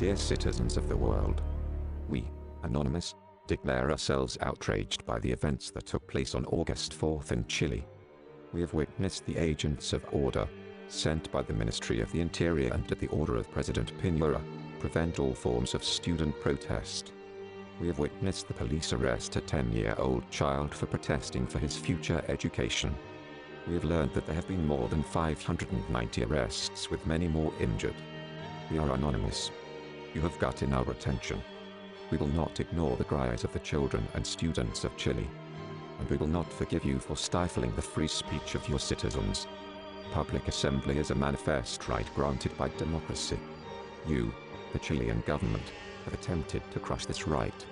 dear citizens of the world. We, Anonymous, declare ourselves outraged by the events that took place on August 4th in Chile. We have witnessed the agents of order, sent by the Ministry of the Interior and at the order of President Piñera, prevent all forms of student protest. We have witnessed the police arrest a 10-year-old child for protesting for his future education. We have learned that there have been more than 590 arrests with many more injured. We are Anonymous. You have gotten our attention. We will not ignore the cries of the children and students of Chile. And we will not forgive you for stifling the free speech of your citizens. Public assembly is a manifest right granted by democracy. You, the Chilean government, have attempted to crush this right.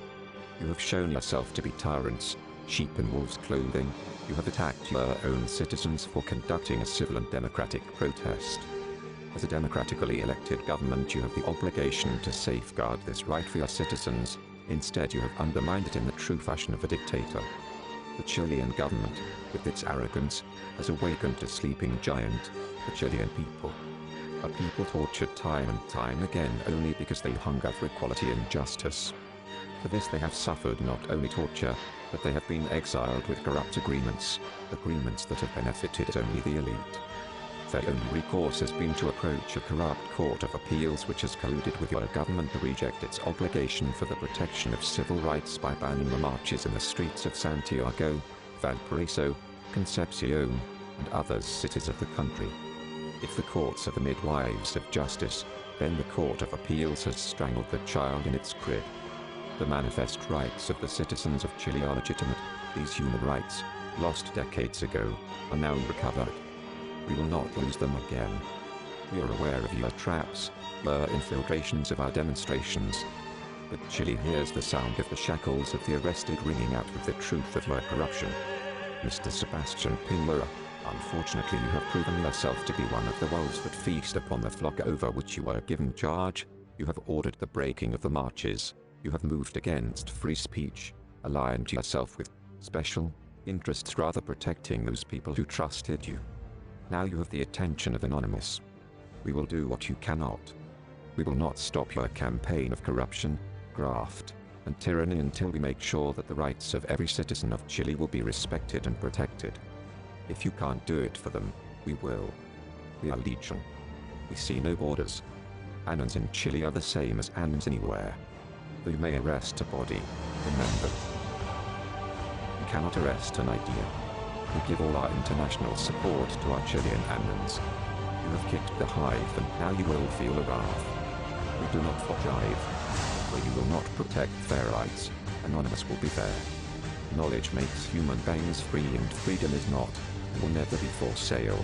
You have shown yourself to be tyrants, sheep in wolves' clothing. You have attacked your own citizens for conducting a civil and democratic protest. As a democratically elected government, you have the obligation to safeguard this right for your citizens. Instead, you have undermined it in the true fashion of a dictator. The Chilean government, with its arrogance, has awakened a sleeping giant, the Chilean people. A people tortured time and time again only because they hunger for equality and justice. For this they have suffered not only torture, but they have been exiled with corrupt agreements that have benefited only the elite. Their only recourse has been to approach a corrupt court of appeals which has colluded with your government to reject its obligation for the protection of civil rights by banning the marches in the streets of Santiago, Valparaiso, Concepcion, and other cities of the country. If the courts are the midwives of justice, then the Court of Appeals has strangled the child in its crib. The manifest rights of the citizens of Chile are legitimate. These human rights, lost decades ago, are now recovered. We will not lose them again. We are aware of your traps, your infiltrations of our demonstrations. But Chile hears the sound of the shackles of the arrested ringing out with the truth of your corruption. Mr. Sebastian Piñera, unfortunately you have proven yourself to be one of the wolves that feast upon the flock over which you were given charge. You have ordered the breaking of the marches. You have moved against free speech, aligned yourself with special interests rather protecting those people who trusted you. Now you have the attention of Anonymous. We will do what you cannot. We will not stop your campaign of corruption, graft, and tyranny until we make sure that the rights of every citizen of Chile will be respected and protected. If you can't do it for them, we will. We are legion. We see no borders. Anons in Chile are the same as Anons anywhere. Though you may arrest a body, remember, you cannot arrest an idea. We give all our international support to our Chilean Anons. You have kicked the hive and now you will feel a wrath. We do not forgive. Where you will not protect their rights, Anonymous will be there. Knowledge makes human beings free and freedom is not, and will never be for sale.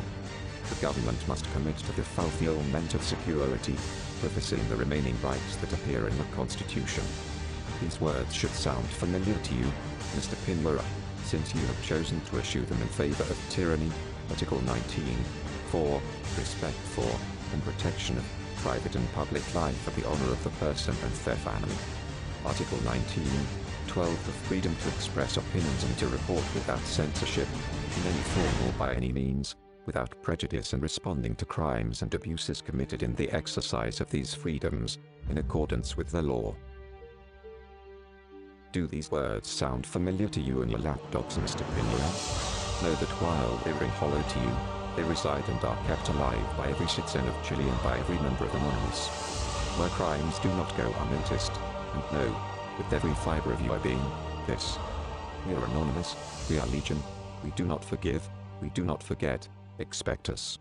The government must commit to the fulfillment of security, fulfilling the remaining rights that appear in the Constitution. These words should sound familiar to you, Mr. Piñera, since you have chosen to issue them in favor of tyranny. Article 19(4), respect for, and protection of, private and public life for the honor of the person and their family. Article 19(12), the freedom to express opinions and to report without censorship, in any form or by any means, without prejudice and responding to crimes and abuses committed in the exercise of these freedoms, in accordance with the law. Do these words sound familiar to you and your lapdogs, Mr. Piñera? Know that while they ring hollow to you, they reside and are kept alive by every citizen of Chile and by every member of Anonymous. Where crimes do not go unnoticed, and know, with every fiber of your being, this. We are Anonymous, we are legion, we do not forgive, we do not forget, expect us.